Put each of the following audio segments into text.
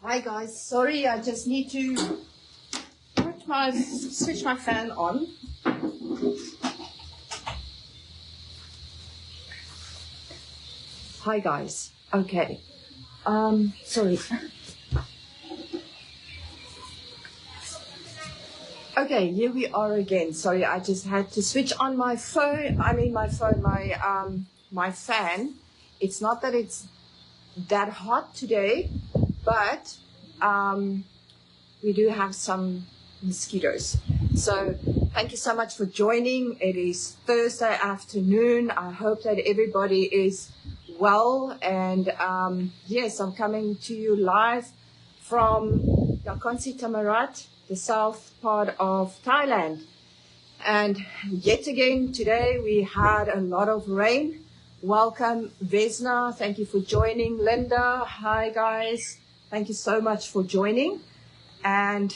Hi guys, sorry, I just need to switch my fan on. Hi guys, okay, sorry. Okay, here we are again. Sorry, I just had to switch on my phone. My fan. It's not that it's that hot today, but we do have some mosquitoes. So thank you so much for joining. It is Thursday afternoon. I hope that everybody is well. And yes, I'm coming to you live from Nakhon Tamarat, the south part of Thailand. And yet again, today we had a lot of rain. Welcome, Vesna. Thank you for joining. Linda, hi guys. Thank you so much for joining. And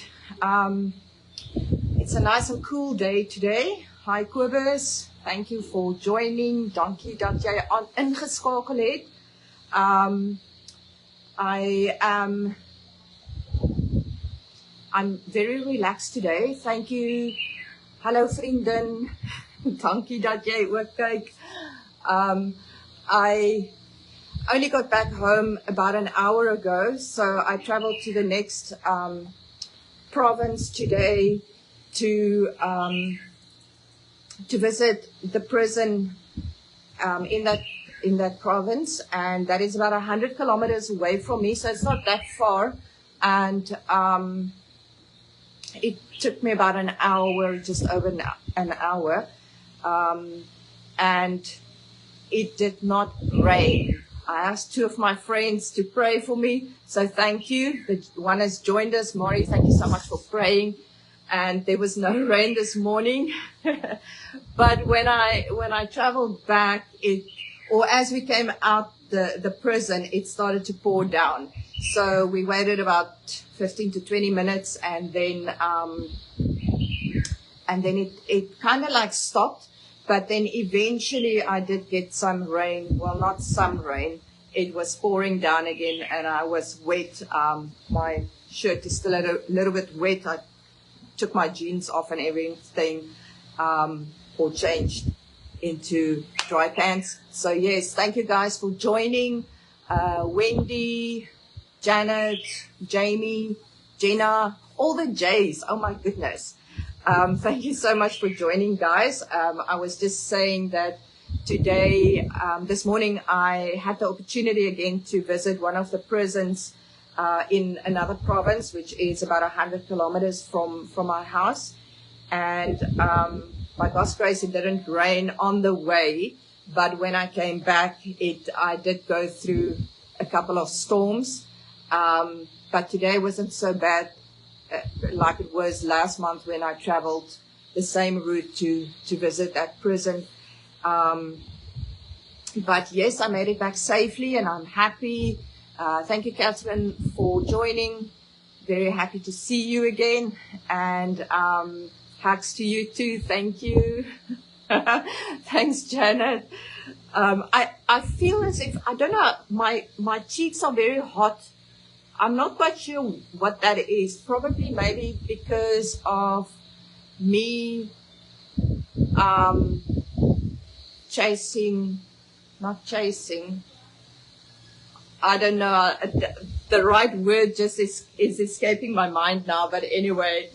it's a nice and cool day today. Hi Kobus, thank you for joining. Dankie dat jy ingeskakel het. I'm very relaxed today. Thank you. Hallo vriendin. Dankie dat jy ook kyk. I only got back home about an hour ago, so I traveled to the next province today to visit the prison in that province, and that is about 100 kilometers away from me, so it's not that far. And it took me about an hour, just over an hour, and it did not rain. I asked two of my friends to pray for me, so thank you. The one has joined us, Maury, thank you so much for praying. And there was no rain this morning. But when I traveled back, as we came out the prison, it started to pour down. So we waited about 15 to 20 minutes, and then it kind of like stopped. But then eventually I did get some rain. Well, not some rain. It was pouring down again, and I was wet. My shirt is still a little bit wet. I took my jeans off and everything, or changed into dry pants. So yes, thank you guys for joining. Wendy, Janet, Jamie, Jenna, all the J's. Oh my goodness. Thank you so much for joining, guys. I was just saying that today, this morning, I had the opportunity again to visit one of the prisons in another province, which is about 100 kilometers from my house. And by God's grace, it didn't rain on the way. But when I came back, I did go through a couple of storms. But today wasn't so bad like it was last month when I traveled the same route to visit that prison. But yes, I made it back safely and I'm happy. Thank you, Catherine, for joining. Very happy to see you again. And hugs to you too. Thank you. Thanks, Janet. I feel as if, I don't know, my cheeks are very hot. I'm not quite sure what that is. Probably maybe because of me not chasing. I don't know. The right word just is escaping my mind now. But anyway,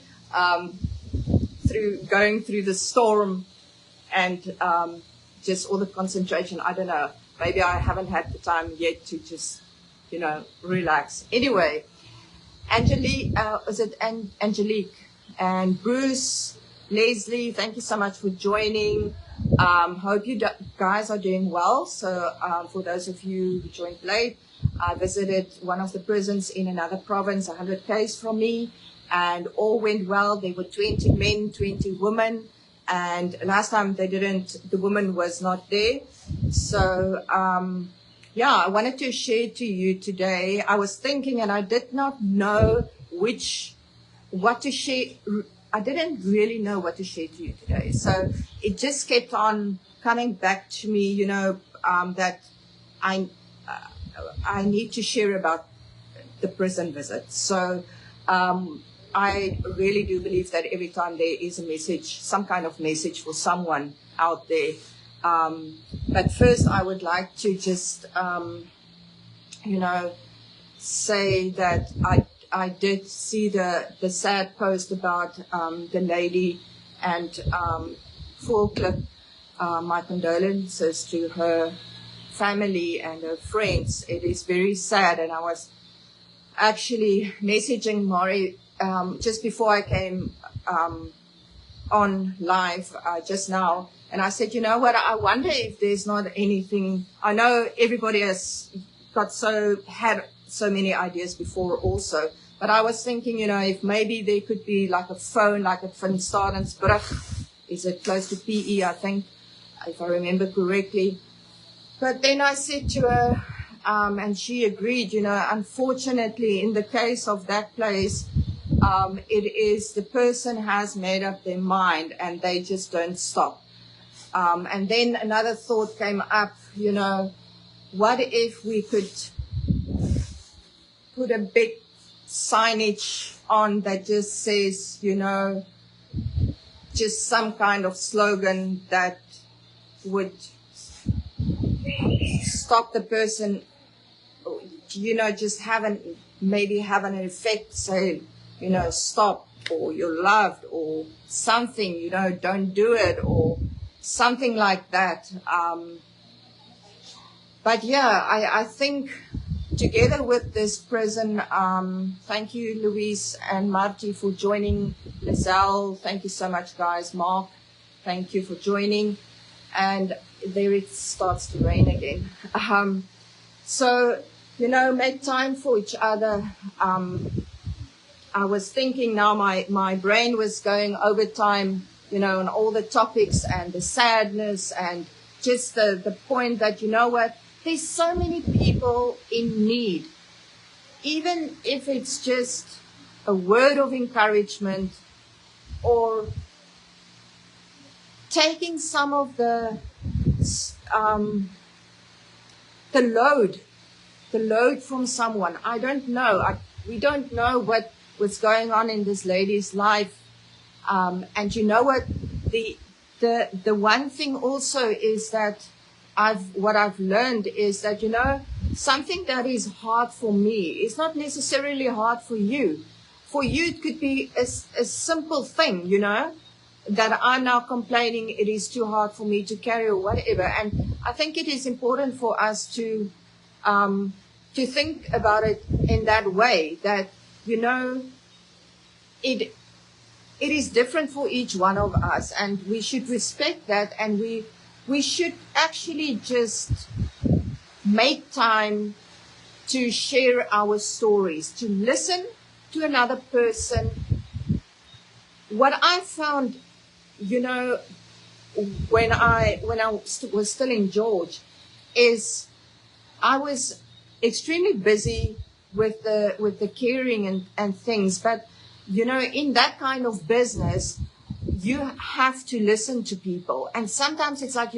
going through the storm and just all the concentration, I don't know. Maybe I haven't had the time yet to just, relax. Anyway, Angelique and Bruce, Leslie, thank you so much for joining. Hope you guys are doing well. So for those of you who joined late, I visited one of the prisons in another province, 100 km from me, and all went well. There were 20 men, 20 women, and last time the woman was not there. So I wanted to share to you today. I was thinking, and I did not know what to share. I didn't really know what to share to you today. So it just kept on coming back to me, that I need to share about the prison visit. So I really do believe that every time there is a message, some kind of message for someone out there. But first I would like to just, say that I did see the sad post about the lady, and full clip, my condolences to her family and her friends. It is very sad, and I was actually messaging Maury just before I came on live just now, and I said, you know what, I wonder if there's not anything. I know everybody has had so many ideas before also, but I was thinking, if maybe there could be like a phone, like at Van Stadensbrug, is it close to PE, I think, if I remember correctly. But then I said to her, and she agreed, unfortunately, in the case of that place, it is the person has made up their mind and they just don't stop. And then another thought came up, what if we could put a big signage on that just says, just some kind of slogan that would stop the person, just maybe have an effect, say, stop, or you're loved, or something, don't do it, or something like that. But yeah, I think together with this prison, thank you, Louise and Marty, for joining. Lizelle, thank you so much, guys. Mark, thank you for joining. And there it starts to rain again. So, make time for each other. I was thinking now my brain was going overtime, on all the topics and the sadness and just the point that, there's so many people in need. Even if it's just a word of encouragement or taking some of the load from someone. I don't know. We don't know what's going on in this lady's life. And you know what? The one thing also is that what I've learned is that, something that is hard for me is not necessarily hard for you. For you, it could be a simple thing, that I'm now complaining it is too hard for me to carry or whatever. And I think it is important for us to think about it in that way, that, it is different for each one of us, and we should respect that, and we should actually just make time to share our stories, to listen to another person. What I found, when I was still in George, is I was extremely busy with the caring and things, but in that kind of business, you have to listen to people. And sometimes it's like,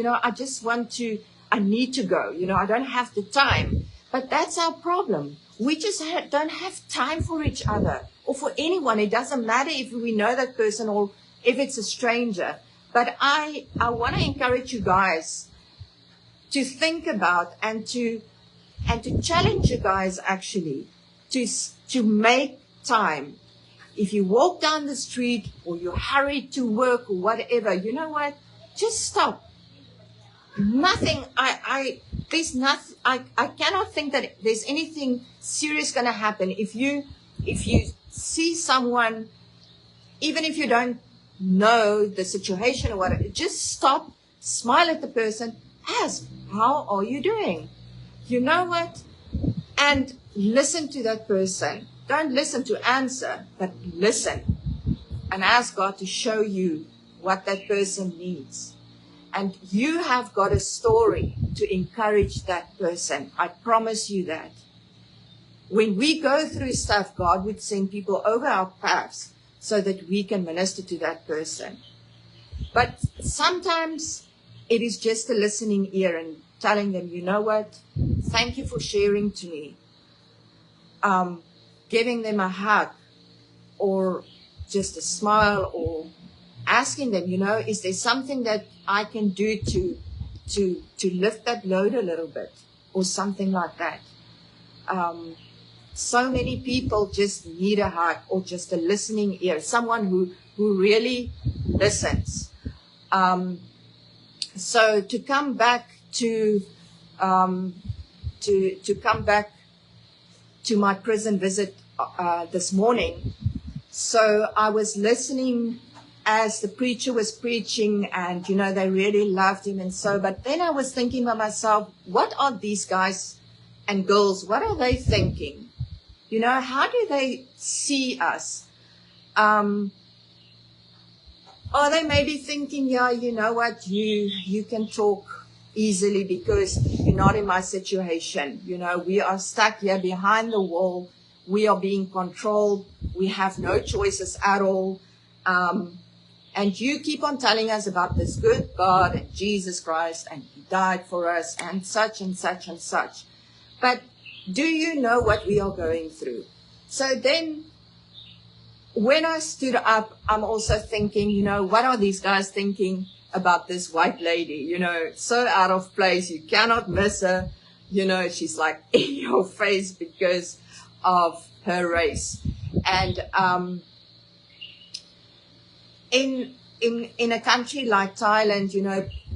I need to go, I don't have the time. But that's our problem. We just don't have time for each other or for anyone. It doesn't matter if we know that person or if it's a stranger. But I want to encourage you guys to think about and to challenge you guys actually to make time. If you walk down the street or you're hurried to work or whatever, you know what? Just stop. Nothing. I cannot think that there's anything serious going to happen if you see someone, even if you don't know the situation or whatever. Just stop, smile at the person, ask, "How are you doing?" You know what? And listen to that person. Don't listen to answer, but listen and ask God to show you what that person needs. And you have got a story to encourage that person. I promise you that. When we go through stuff, God would send people over our paths so that we can minister to that person. But sometimes it is just a listening ear and telling them, you know what? Thank you for sharing to me. giving them a hug or just a smile, or asking them, is there something that I can do to lift that load a little bit, or something like that. So many people just need a hug, or just a listening ear, someone who really listens. So to come back to come back to my prison visit this morning. So I was listening as the preacher was preaching, and they really loved him, and so. But then I was thinking by myself, what are these guys and girls? What are they thinking? How do they see us? Are they maybe thinking, yeah, you know what, you can talk easily because you're not in my situation. We are stuck here behind the wall. We are being controlled. We have no choices at all. And you keep on telling us about this good God and Jesus Christ, and he died for us, and such and such and such. But do you know what we are going through? So then, when I stood up, I'm also thinking, what are these guys thinking about this white lady? So out of place. You cannot miss her. She's like in your face because of her race. And in a country like Thailand,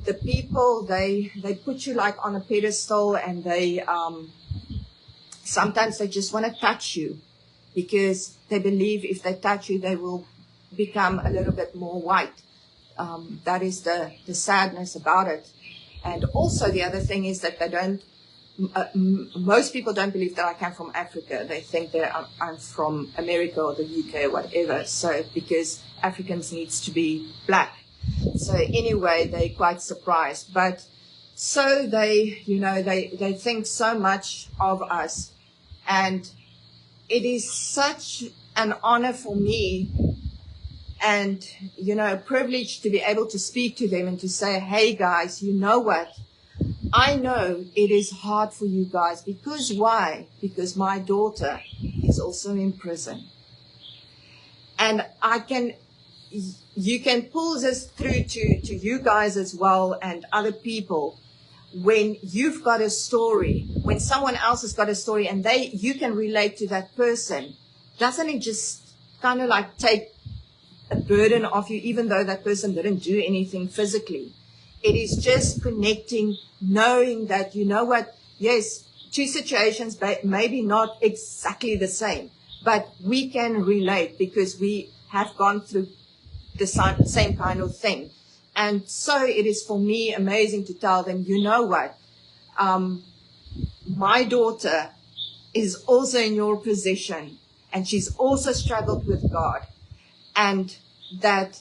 the people, they put you like on a pedestal, and they sometimes they just want to touch you, because they believe if they touch you, they will become a little bit more white. That is the sadness about it. And also the other thing is that they don't, most people don't believe that I come from Africa. They think that I'm from America or the UK or whatever. So because Africans needs to be black. So anyway, they're quite surprised. But so they, they think so much of us. And it is such an honor for me and, a privilege to be able to speak to them and to say, hey guys, you know what? I know it is hard for you guys. Because why? Because my daughter is also in prison. And you can pull this through to you guys as well and other people. When you've got a story, when someone else has got a story and you can relate to that person, doesn't it just kind of like take a burden off you, even though that person didn't do anything physically? It is just connecting, knowing that, you know what, yes, two situations, maybe not exactly the same, but we can relate because we have gone through the same kind of thing. And so it is for me amazing to tell them, you know what, my daughter is also in your position, and she's also struggled with God, and that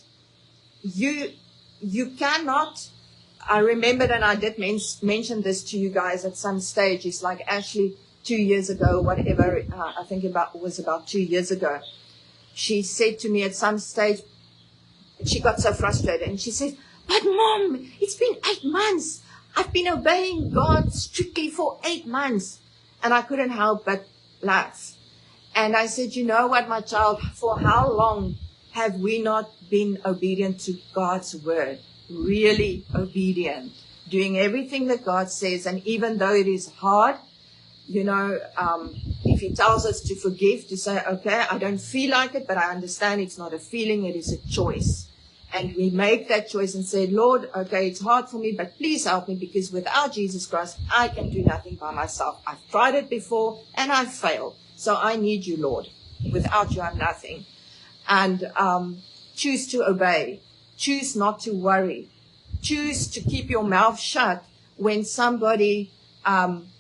you cannot. I remember, and I did mention this to you guys at some stage. It's like actually 2 years ago, whatever, I think it was about 2 years ago. She said to me at some stage, she got so frustrated, and she said, but Mom, it's been 8 months. I've been obeying God strictly for 8 months. And I couldn't help but laugh. And I said, you know what, my child, for how long have we not been obedient to God's word? Really obedient, doing everything that God says. And even though it is hard, if he tells us to forgive, to say, okay, I don't feel like it, but I understand it's not a feeling, it is a choice. And we make that choice and say, Lord, okay, it's hard for me, but please help me, because without Jesus Christ, I can do nothing by myself. I've tried it before and I've failed. So I need you, Lord. Without you, I'm nothing. And choose to obey. Choose not to worry. Choose to keep your mouth shut when somebody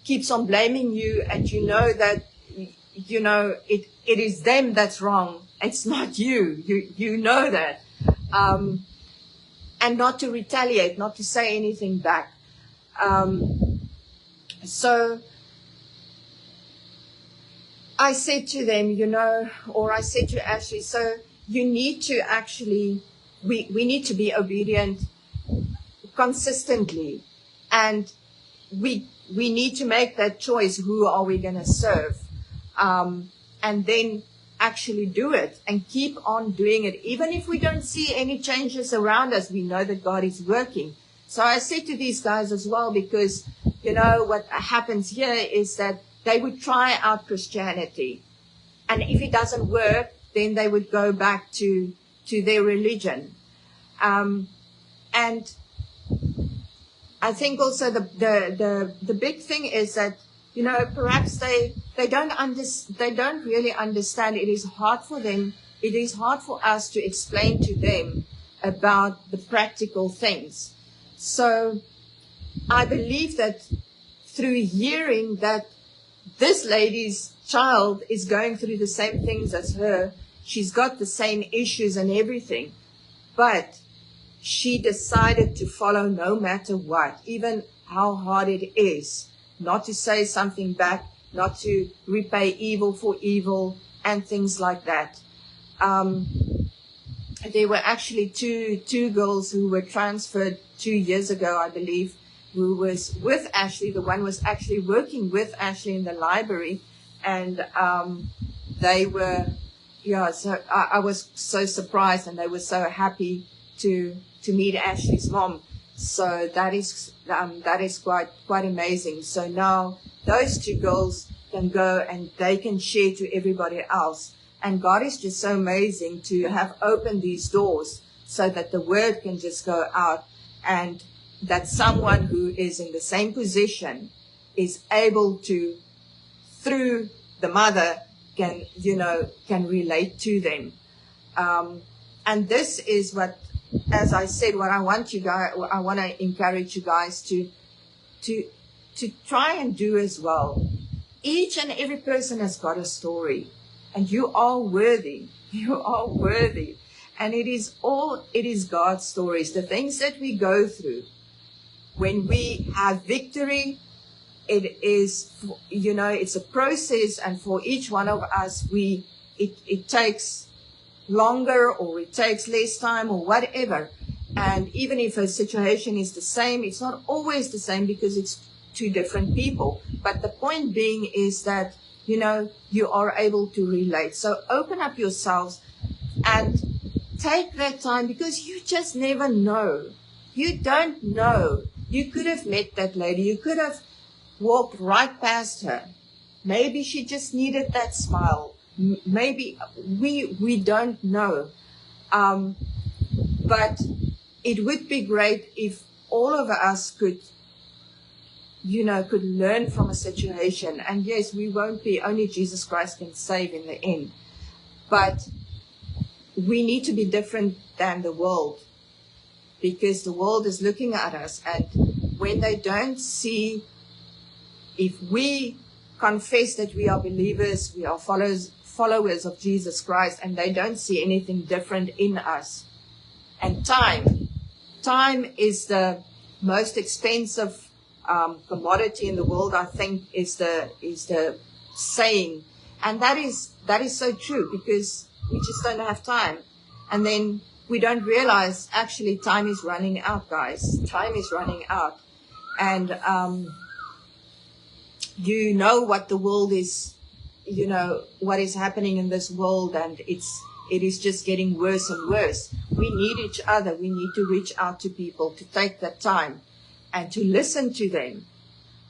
keeps on blaming you, and you know that, it is them that's wrong. It's not you. You know that. And not to retaliate, not to say anything back. So I said to them, or I said to Ashley, so you need to actually, we need to be obedient consistently. And we need to make that choice. Who are we going to serve? and then actually do it and keep on doing it. Even if we don't see any changes around us, we know that God is working. So I said to these guys as well, because, you know, what happens here is that they would try out Christianity. And if it doesn't work, then they would go back to their religion. And I think also the big thing is that, you know, perhaps they don't really understand. It is hard for them. It is hard for us to explain to them about the practical things. So I believe that through hearing that this lady's child is going through the same things as her, she's got the same issues and everything, but she decided to follow no matter what, even how hard it is, not to say something back, not to repay evil for evil and things like that. There were actually two girls who were transferred 2 years ago, I believe, who was with Ashley. The one was actually working with Ashley in the library, and they were, so I was so surprised, and they were so happy to meet Ashley's mom. So that is quite amazing. So now those two girls can go and they can share to everybody else. And God is just so amazing to have opened these doors so that the word can just go out, and that someone who is in the same position is able to, through the mother, can relate to them. And this is what, as I said, what I want to encourage you guys to try and do as well. Each and every person has got a story, and you are worthy. You are worthy. And it is God's stories, the things that we go through. When we have victory, it is, it's a process, and for each one of us, it takes longer, or it takes less time, or whatever. And even if a situation is the same, it's not always the same, because it's two different people. But the point being is that, you are able to relate. So open up yourselves and take that time, because you just never know. You don't know. You could have met that lady. You could have walked right past her. Maybe she just needed that smile. Maybe we don't know. But it would be great if all of us could learn from a situation. And yes, we won't be, only Jesus Christ can save in the end. But we need to be different than the world, because the world is looking at us, and when they don't see, if we confess that we are believers, we are followers of Jesus Christ, and they don't see anything different in us. And time is the most expensive commodity in the world, I think, is the saying. And that is so true, because we just don't have time. And then we don't realize, actually, time is running out, guys. Time is running out. And what the world is, what is happening in this world, and it is just getting worse and worse. We need each other. We need to reach out to people, to take that time and to listen to them.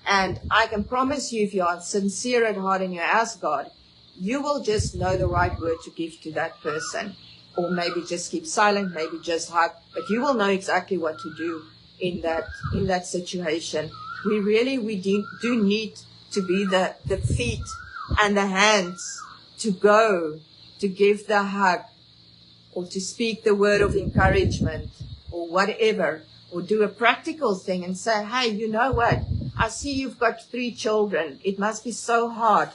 And I can promise you, if you are sincere at heart and you ask God, you will just know the right word to give to that person. Or maybe just keep silent, maybe just hug, but you will know exactly what to do in that situation. We do need to be the feet and the hands to go, to give the hug, or to speak the word of encouragement, or whatever, or do a practical thing and say, hey, you know what? I see you've got 3 children. It must be so hard.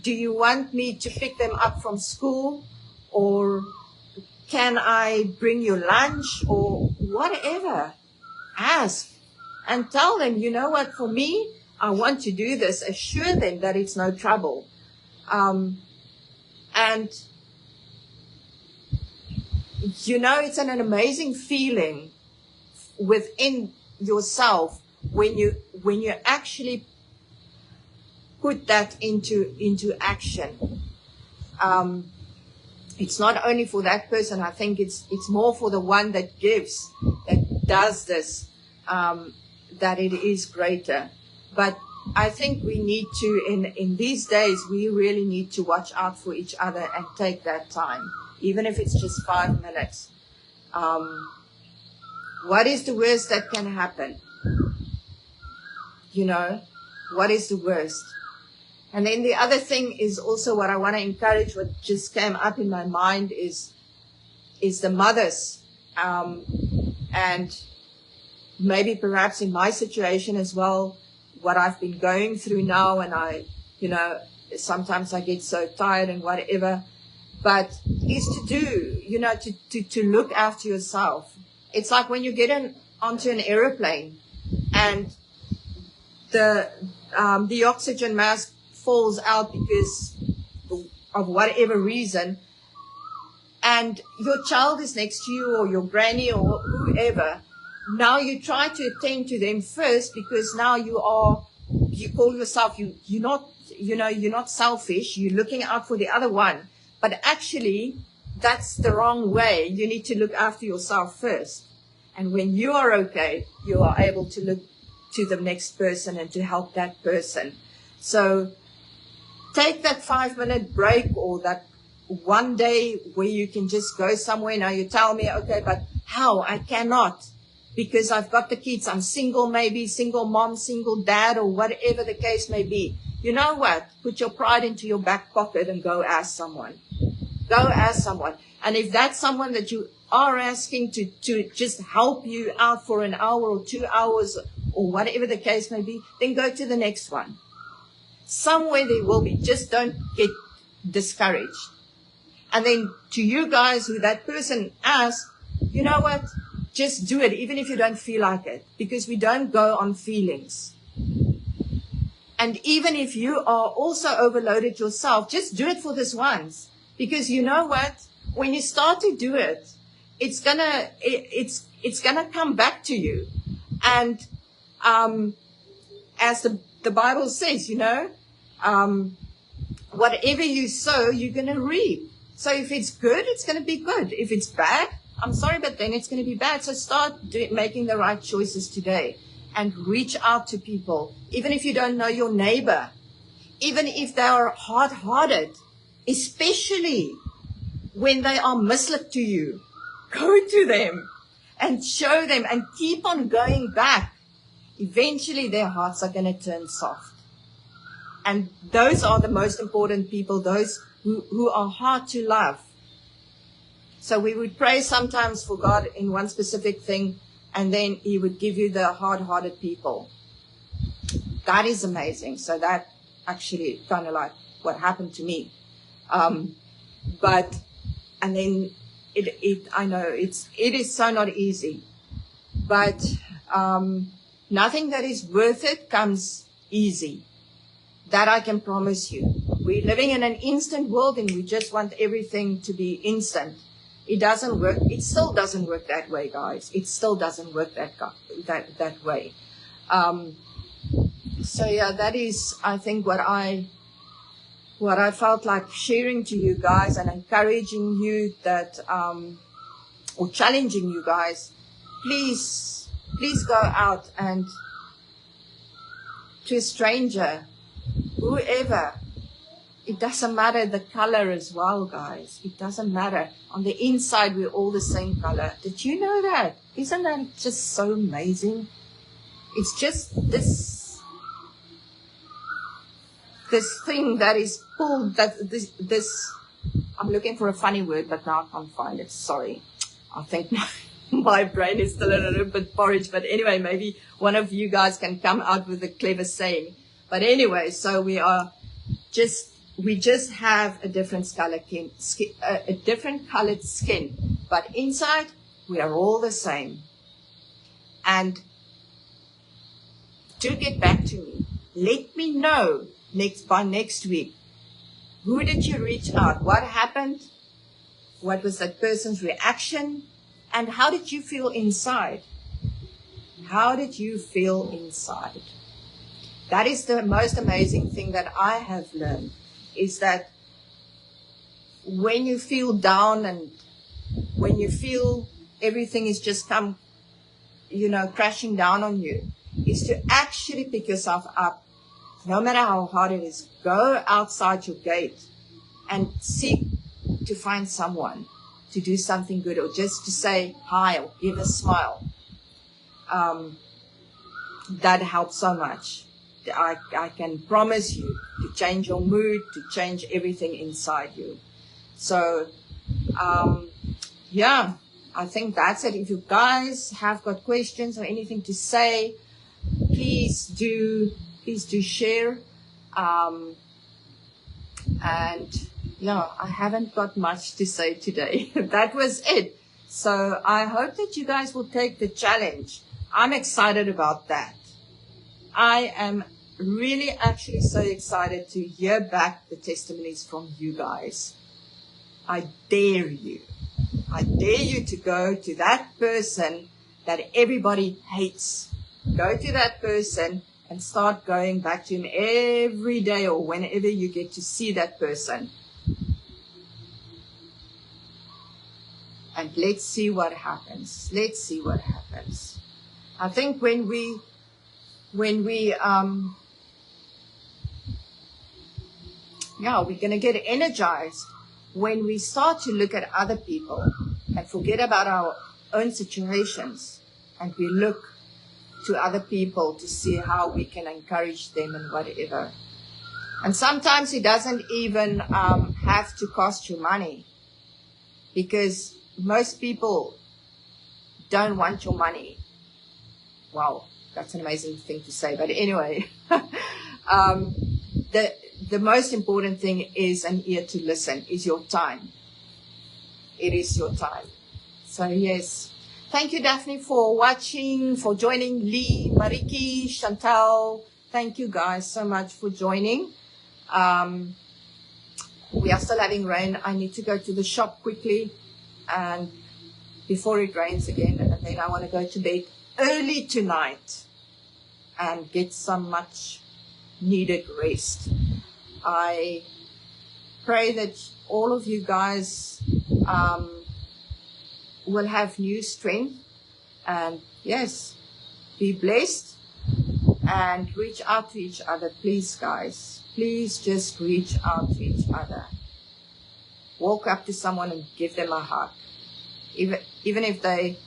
Do you want me to pick them up from school? Or can I bring you lunch, or whatever? Ask and tell them, you know what, for me, I want to do this. Assure them that it's no trouble. And, it's an amazing feeling within yourself when you actually put that into action. It's not only for that person. I think it's more for the one that gives, that does this, that it is greater. But I think we need to, in these days, we really need to watch out for each other and take that time, even if it's just 5 minutes. What is the worst that can happen? You know, what is the worst? And then the other thing is also what I want to encourage, what just came up in my mind is the mothers. And maybe perhaps in my situation as well, what I've been going through now, and sometimes I get so tired and whatever, but is to do, to look after yourself. It's like when you get onto an aeroplane and the oxygen mask falls out because of whatever reason, and your child is next to you or your granny or whoever. Now you try to attend to them first because now you call yourself, you're not selfish. You're looking out for the other one. But actually, that's the wrong way. You need to look after yourself first. And when you are okay, you are able to look to the next person and to help that person. So take that 5-minute break or that one day where you can just go somewhere. Now you tell me, okay, but how? I cannot. Because I've got the kids, I'm single maybe, single mom, single dad, or whatever the case may be. You know what? Put your pride into your back pocket and go ask someone. Go ask someone. And if that's someone that you are asking to just help you out for an hour or 2 hours or whatever the case may be, then go to the next one. Somewhere there will be. Just don't get discouraged. And then to you guys who that person asks, you know what? Just do it, even if you don't feel like it, because we don't go on feelings. And even if you are also overloaded yourself, just do it for this once. Because you know what? When you start to do it, it's gonna come back to you. And as the Bible says, whatever you sow, you're gonna reap. So if it's good, it's gonna be good. If it's bad, I'm sorry, but then it's going to be bad. So start making the right choices today and reach out to people. Even if you don't know your neighbor, even if they are hard-hearted, especially when they are misled to you, go to them and show them and keep on going back. Eventually their hearts are going to turn soft. And those are the most important people, those who are hard to love. So we would pray sometimes for God in one specific thing, and then he would give you the hard-hearted people. That is amazing. So that actually kind of like what happened to me. And then I know it is so not easy, but nothing that is worth it comes easy. That I can promise you. We're living in an instant world and we just want everything to be instant. It doesn't work. It still doesn't work that way, guys. It still doesn't work that way. So yeah, that is, I think, what I felt like sharing to you guys and encouraging you that, or challenging you guys. Please go out and to a stranger, whoever. It doesn't matter the color as well, guys. It doesn't matter. On the inside, we're all the same color. Did you know that? Isn't that just so amazing? It's just this thing that is pulled, this, I'm looking for a funny word, but now I can't find it. Sorry. I think my brain is still a little bit porridge. But anyway, maybe one of you guys can come out with a clever saying. But anyway, so we just have a different a different colored skin, but inside we are all the same. And do get back to me. Let me know by next week. Who did you reach out? What happened? What was that person's reaction? And how did you feel inside? How did you feel inside? that is the most amazing thing that I have learned, is that when you feel down and when you feel everything is just come, crashing down on you, is to actually pick yourself up, no matter how hard it is. Go outside your gate and seek to find someone to do something good, or just to say hi or give a smile. That helps so much. I can promise you to change your mood, to change everything inside you. So, yeah, I think that's it. If you guys have got questions or anything to say, please do share. And yeah, I haven't got much to say today. That was it. So I hope that you guys will take the challenge. I'm excited about that. I am really actually so excited to hear back the testimonies from you guys. I dare you. I dare you to go to that person that everybody hates. Go to that person and start going back to him every day or whenever you get to see that person. And let's see what happens. Let's see what happens. I think when we we're going to get energized when we start to look at other people and forget about our own situations, and we look to other people to see how we can encourage them and whatever. And sometimes it doesn't even have to cost you money, because most people don't want your money. Wow, that's an amazing thing to say. But anyway, the most important thing is an ear to listen, is your time. It is your time. So yes, thank you, Daphne, for watching, for joining. Lee, Mariki, Chantal, thank you guys so much for joining. We are still having rain. I need to go to the shop quickly, and before it rains again, and then I want to go to bed early tonight and get some much needed rest. I pray that all of you guys will have new strength, and yes, be blessed, and reach out to each other, please, guys. Please just reach out to each other. Walk up to someone and give them a hug, even if they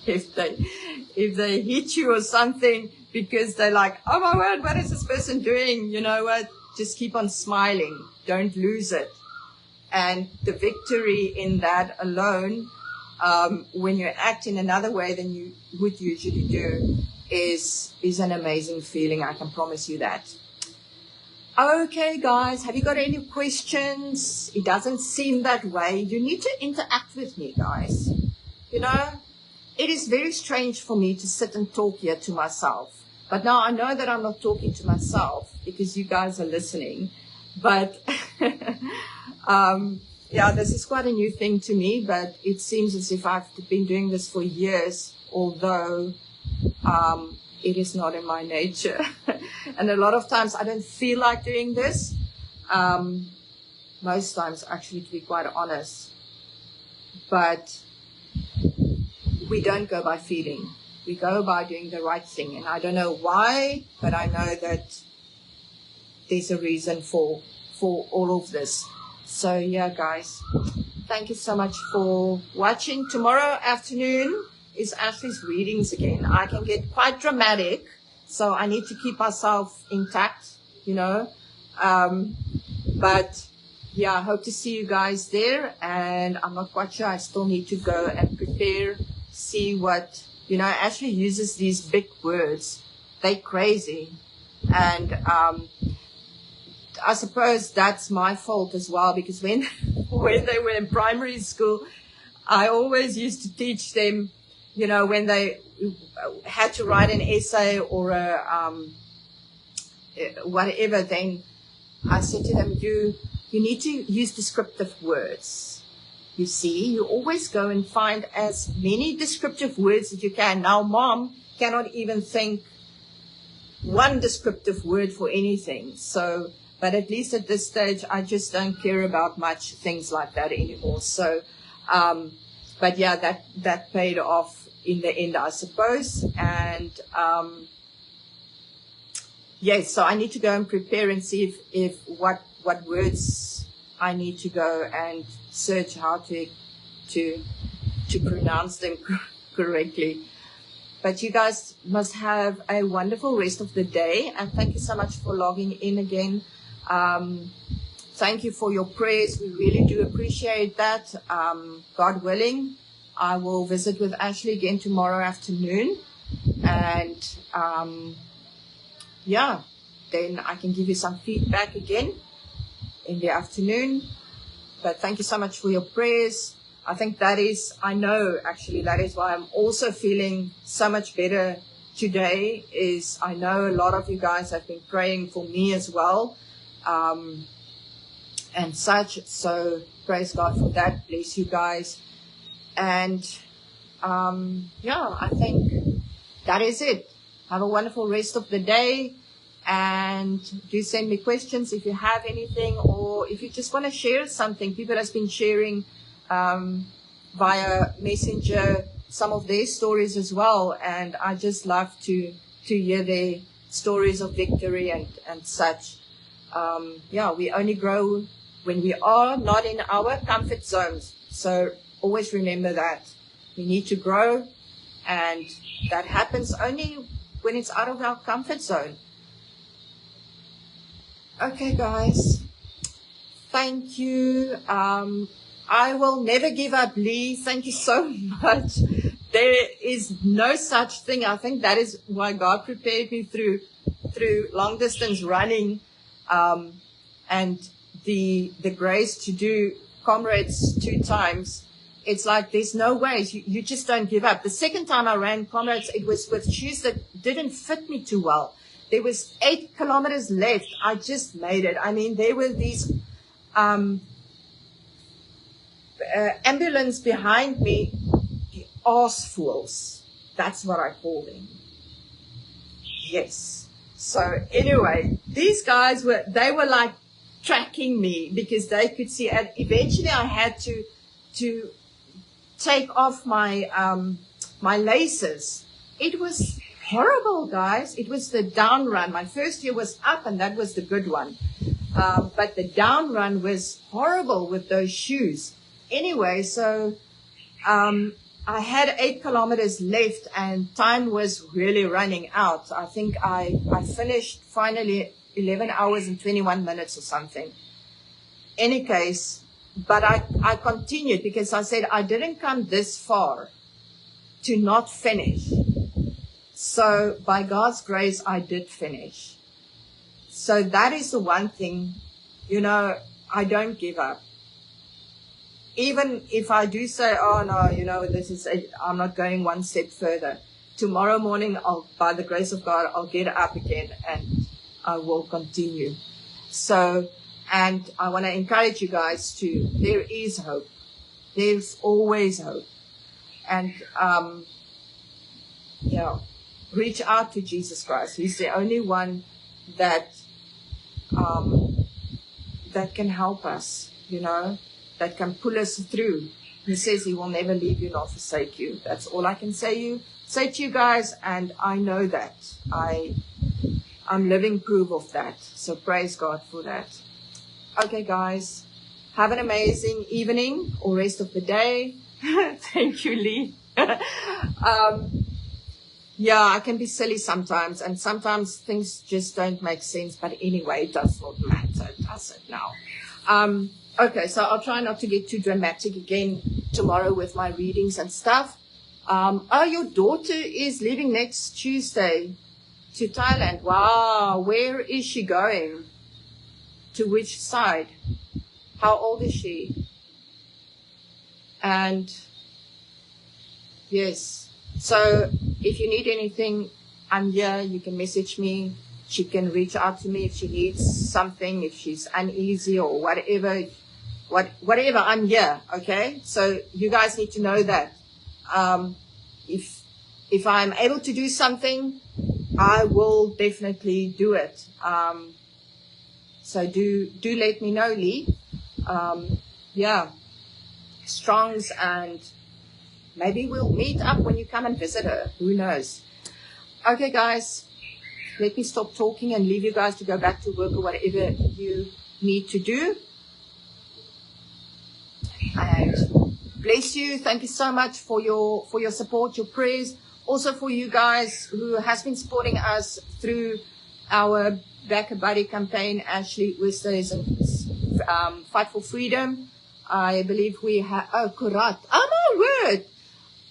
hit you or something, because they're like, oh my word, what is this person doing? You know what? Just keep on smiling. Don't lose it. And the victory in that alone, when you act in another way than you would usually do, is an amazing feeling. I can promise you that. Okay, guys, have you got any questions? It doesn't seem that way. You need to interact with me, guys. You know, it is very strange for me to sit and talk here to myself. But now I know that I'm not talking to myself because you guys are listening. But, yeah, this is quite a new thing to me. But it seems as if I've been doing this for years, although it is not in my nature. And a lot of times I don't feel like doing this. Most times, actually, to be quite honest. But we don't go by feeling. We go by doing the right thing. And I don't know why, but I know that there's a reason for all of this. So, yeah, guys, thank you so much for watching. Tomorrow afternoon is Ashley's readings again. I can get quite dramatic, so I need to keep myself intact, you know. But, yeah, I hope to see you guys there. And I'm not quite sure. I still need to go and prepare, see what... You know, Ashley uses these big words. They're crazy. And I suppose that's my fault as well, because when they were in primary school, I always used to teach them, you know, when they had to write an essay or a whatever, then I said to them, you need to use descriptive words. You see, you always go and find as many descriptive words as you can. Now, Mom cannot even think one descriptive word for anything. So, but at least at this stage, I just don't care about much things like that anymore. So, but yeah, that paid off in the end, I suppose. And yes, so I need to go and prepare and see if what words I need to go and search how to pronounce them correctly. But you guys must have a wonderful rest of the day, and thank you so much for logging in again. Thank you for your prayers. We really do appreciate that. God willing, I will visit with Ashley again tomorrow afternoon, and yeah, then I can give you some feedback again in the afternoon. But thank you so much for your prayers. I think I know actually that is why I'm also feeling so much better today, is I know a lot of you guys have been praying for me as well, and such. So praise God for that. Bless you guys. And yeah, I think that is it. Have a wonderful rest of the day. And do send me questions if you have anything, or if you just want to share something. People have been sharing via Messenger some of their stories as well, and I just love to hear their stories of victory and such. Yeah, we only grow when we are not in our comfort zones. So always remember that we need to grow, and that happens only when it's out of our comfort zone. Okay, guys. Thank you. I will never give up, Lee. Thank you so much. There is no such thing. I think that is why God prepared me through long distance running, and the grace to do Comrades 2 times. It's like there's no way. You just don't give up. The second time I ran Comrades, it was with shoes that didn't fit me too well. There was 8 kilometers left. I just made it. I mean, there were these ambulance behind me, the arsefools. That's what I call them. Yes. So anyway, these guys were like tracking me because they could see. And eventually I had to take off my my laces. It was horrible, guys. It was the down run. My first year was up, and that was the good one. But the down run was horrible with those shoes. Anyway, so I had 8 kilometers left, and time was really running out. I think I finished finally 11 hours and 21 minutes or something. Any case, but I continued because I said I didn't come this far to not finish. So by God's grace, I did finish. So that is the one thing, I don't give up. Even if I do say, oh no, I'm not going one step further. Tomorrow morning, by the grace of God, I'll get up again and I will continue. So, and I want to encourage you guys too. There is hope. There's always hope. And, reach out to Jesus Christ. He's the only one that can help us, that can pull us through. He says he will never leave you nor forsake you. That's all I can say to you guys, and I know that. I'm living proof of that. So praise God for that. Okay, guys. Have an amazing evening or rest of the day. Thank you, Lee. Yeah, I can be silly sometimes, and sometimes things just don't make sense. But anyway, it does not matter, does it now? Okay, so I'll try not to get too dramatic again tomorrow with my readings and stuff. Oh, your daughter is leaving next Tuesday to Thailand. Wow, where is she going? To which side? How old is she? And yes, so if you need anything, I'm here. You can message me. She can reach out to me if she needs something, if she's uneasy or whatever. Whatever, I'm here, okay? So you guys need to know that. If I'm able to do something, I will definitely do it. So do let me know, Lee. Yeah, Strongs, and maybe we'll meet up when you come and visit her. Who knows? Okay, guys, let me stop talking and leave you guys to go back to work or whatever you need to do. And bless you. Thank you so much for your support, your prayers. Also for you guys who has been supporting us through our Back a Buddy campaign. Ashley Oosthuizen, Fight for Freedom. I believe we have, oh, Kurat. Oh, my word.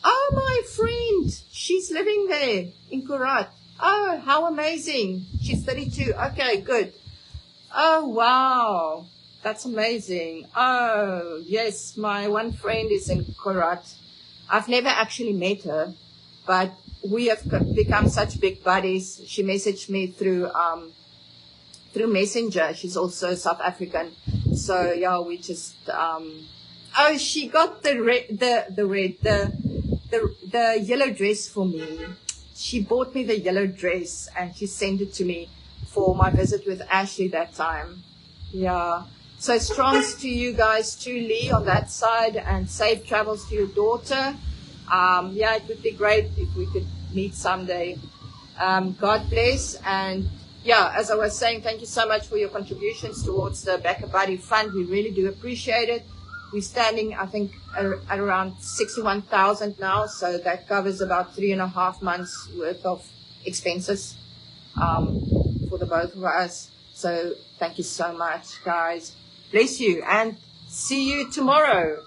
Oh, my friend. She's living there in Kurat. Oh, how amazing. She's 32. Okay, good. Oh, wow. That's amazing. Oh, yes. My one friend is in Kurat. I've never actually met her, but we have become such big buddies. She messaged me through Messenger. She's also South African. So yeah, we just oh, she got the yellow dress for me. She bought me the yellow dress and she sent it to me for my visit with Ashley that time. Yeah. So strongs to you guys too, Lee, on that side, and safe travels to your daughter. Yeah, it would be great if we could meet someday. God bless. And yeah, as I was saying, thank you so much for your contributions towards the Back a Buddy Fund. We really do appreciate it. We're standing, I think, at around 61,000 now. So that covers about 3.5 months worth of expenses for the both of us. So thank you so much, guys. Bless you and see you tomorrow.